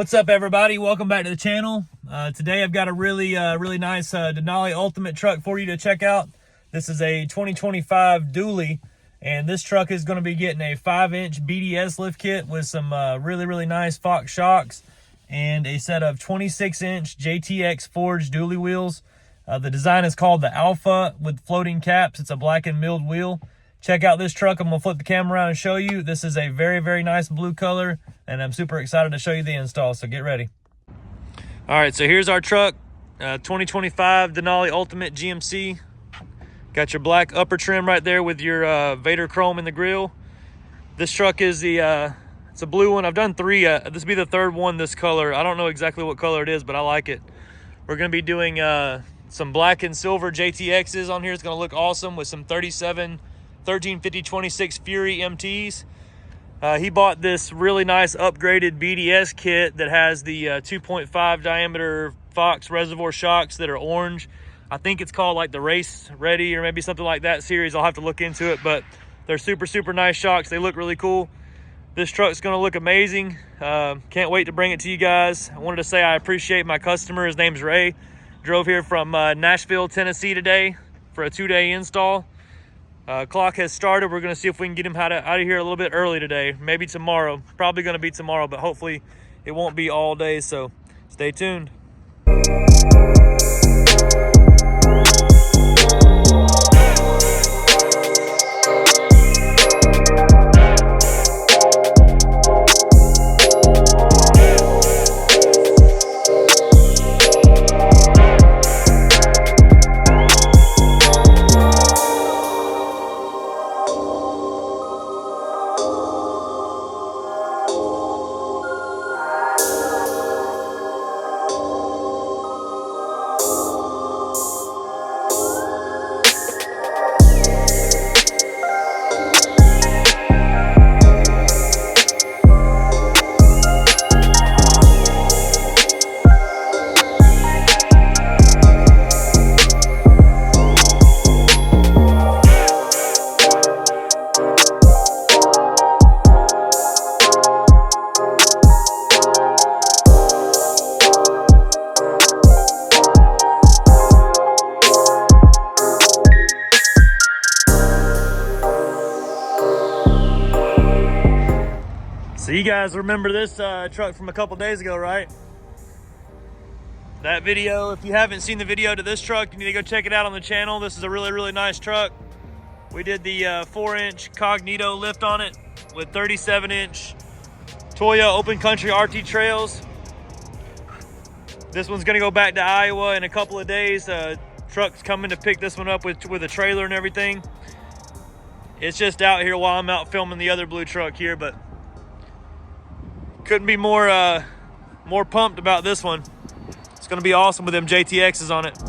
What's up, everybody? Welcome back to the channel. Today I've got a really nice Denali Ultimate truck for you to check out. This is a 2025 dually, and this truck is going to be getting a 5-inch BDS lift kit with some really nice Fox shocks and a set of 26-inch JTX forged dually wheels. The design is called the Alpha with floating caps. It's a black and milled wheel. Check out this truck. I'm going to flip the camera around and show you. This is a very nice blue color, and I'm super excited to show you the install, so get ready. All right, so here's our truck, 2025 Denali Ultimate GMC. Got your black upper trim right there with your Vader chrome in the grill. This truck is it's a blue one. I've done three. This will be the third one this color. I don't know exactly what color it is, but I like it. We're going to be doing some black and silver JTXs on here. It's going to look awesome with some 1350/26 Fury MTs. He bought this really nice upgraded BDS kit that has the 2.5 diameter Fox reservoir shocks that are orange. I think it's called like the Race Ready or maybe something like that series. I'll have to look into it, but they're super nice shocks. They look really cool. This truck's going to look amazing. Can't wait to bring it to you guys. I wanted to say I appreciate my customer. His name's Ray. Drove here from Nashville, Tennessee today for a 2-day install. Clock has started. We're going to see if we can get him out of here a little bit early today. Maybe tomorrow. Probably going to be tomorrow, but hopefully it won't be all day, so stay tuned. So you guys remember this truck from a couple days ago, right? That video, if you haven't seen the video to this truck, you need to go check it out on the channel. This is a really nice truck. We did the 4-inch Cognito lift on it with 37-inch Toyo Open Country RT trails. This one's gonna go back to Iowa in a couple of days. Truck's coming to pick this one up with a trailer and everything. It's just out here while I'm out filming the other blue truck here, but couldn't be more pumped about this one. It's gonna be awesome with them JTXs on it.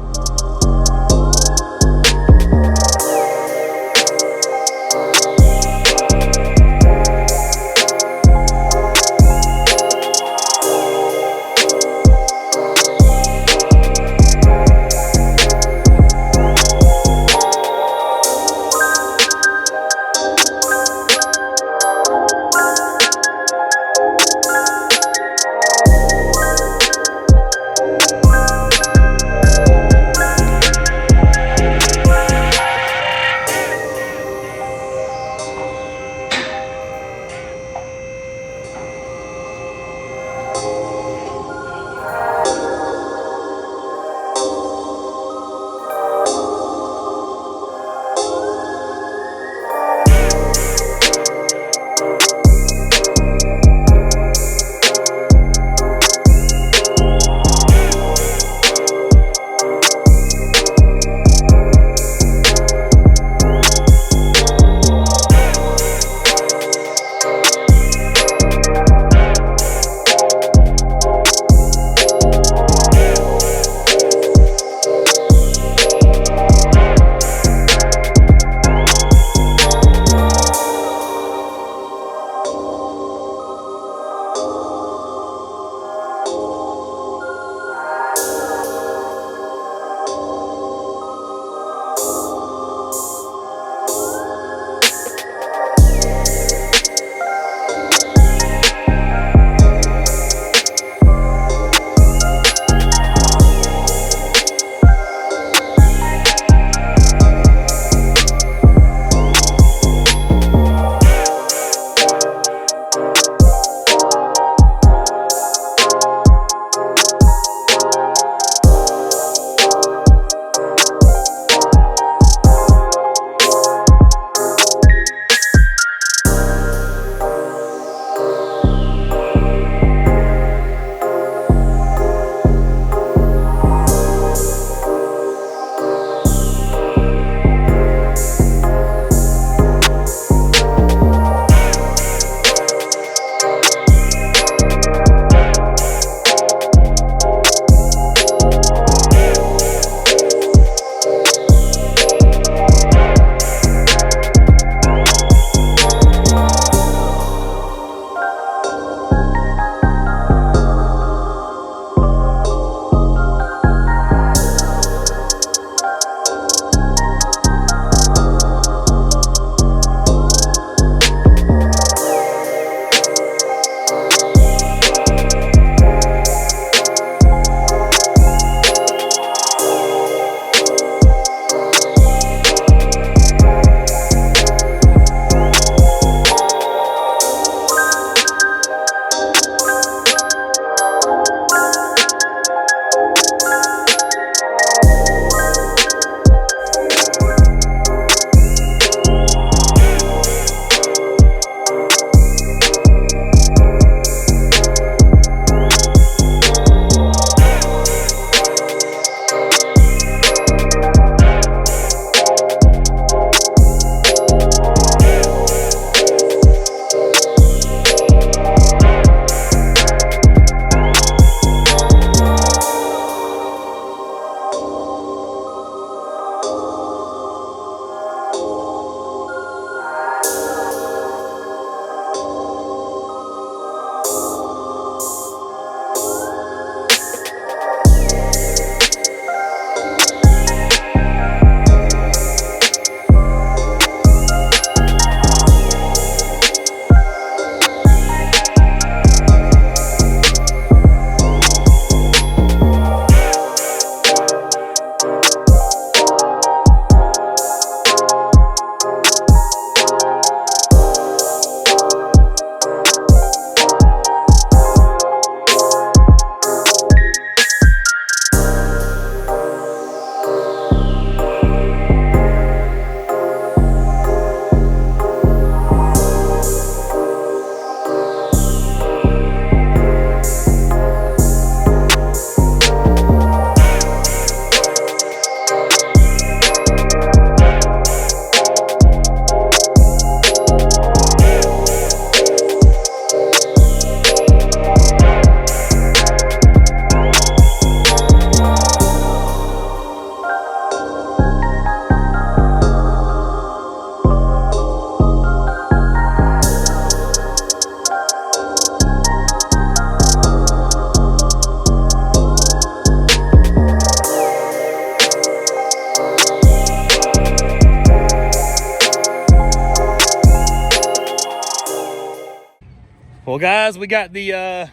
Well, guys, we got the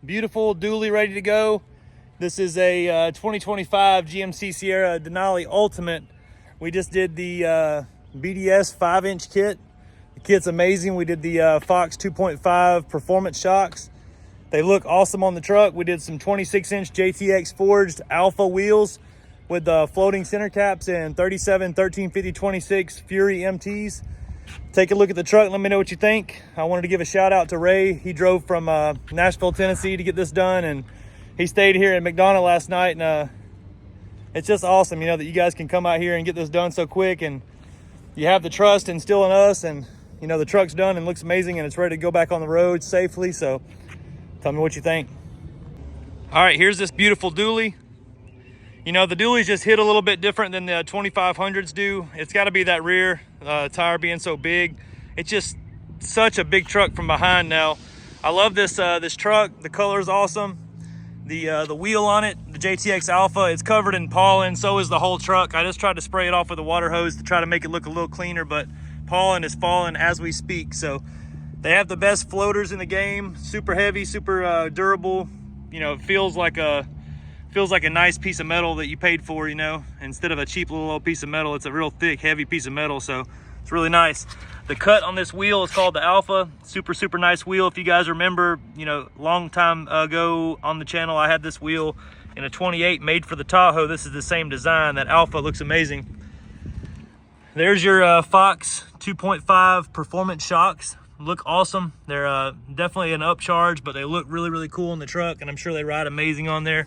beautiful dually ready to go. This is a 2025 GMC Sierra Denali Ultimate. We just did the BDS 5-inch kit. The kit's amazing. We did the Fox 2.5 performance shocks. They look awesome on the truck. We did some 26-inch JTX forged alpha wheels with floating center caps and 37, 13, 50, 26 Fury MTs. Take a look at the truck. Let me know what you think. I wanted to give a shout out to Ray. He drove from Nashville, Tennessee to get this done, and he stayed here at McDonough last night. And it's just awesome, you know, that you guys can come out here and get this done so quick, and you have the trust instilled in us, and you know the truck's done and looks amazing, and it's ready to go back on the road safely. So tell me what you think. All right, here's this beautiful dually. You know, the dualies just hit a little bit different than the 2500s do. It's got to be that rear tire being so big. It's just such a big truck from behind now. I love this this truck. The color is awesome. The wheel on it, the JTX Alpha, it's covered in pollen. So is the whole truck. I just tried to spray it off with a water hose to try to make it look a little cleaner, but pollen is falling as we speak. So they have the best floaters in the game. Super heavy, super durable. You know, it feels like a nice piece of metal that you paid for, you know, instead of a cheap little old piece of metal. It's a real thick, heavy piece of metal, so it's really nice. The cut on this wheel is called the Alpha. Super nice wheel. If you guys remember, you know, long time ago on the channel, I had this wheel in a 28 made for the Tahoe. This is the same design. That Alpha looks amazing. There's your Fox 2.5 performance shocks. Look awesome. They're definitely an upcharge, but they look really cool in the truck, and I'm sure they ride amazing on there.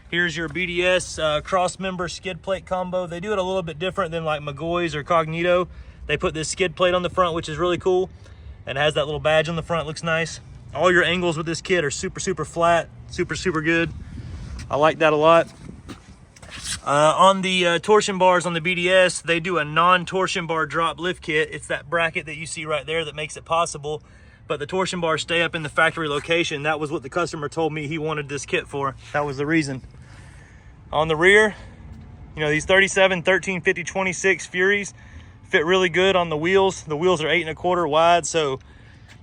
Here's your BDS cross member skid plate combo. They do it a little bit different than like McGoy's or Cognito. They put this skid plate on the front, which is really cool, and has that little badge on the front. Looks nice. All your angles with this kit are super flat, super good. I like that a lot. On the torsion bars on the BDS, they do a non-torsion bar drop lift kit. It's that bracket that you see right there that makes it possible, but the torsion bars stay up in the factory location. That was what the customer told me he wanted this kit for. That was the reason. On the rear, you know, these 37, 13, 50, 26 Furies fit really good on the wheels. The wheels are 8 1/4 wide, so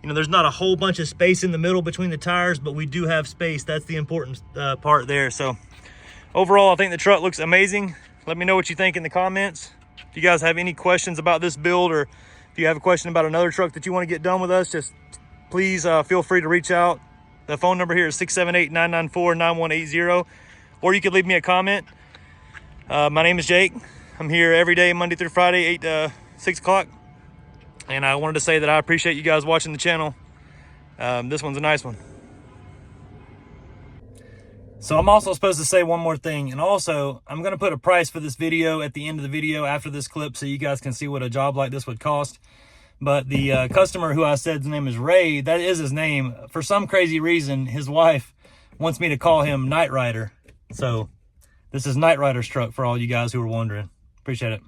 you know there's not a whole bunch of space in the middle between the tires, but we do have space. That's the important part there. So overall, I think the truck looks amazing. Let me know what you think in the comments. If you guys have any questions about this build, or if you have a question about another truck that you want to get done with us, just please feel free to reach out. The phone number here is 678-994-9180, or you could leave me a comment. My name is Jake. I'm here every day, Monday through Friday, 8 to 6 o'clock. And I wanted to say that I appreciate you guys watching the channel. This one's a nice one. So I'm also supposed to say one more thing, and also I'm going to put a price for this video at the end of the video after this clip so you guys can see what a job like this would cost. But the customer who I said his name is Ray, that is his name. For some crazy reason, his wife wants me to call him Knight Rider. So this is Knight Rider's truck for all you guys who are wondering. Appreciate it.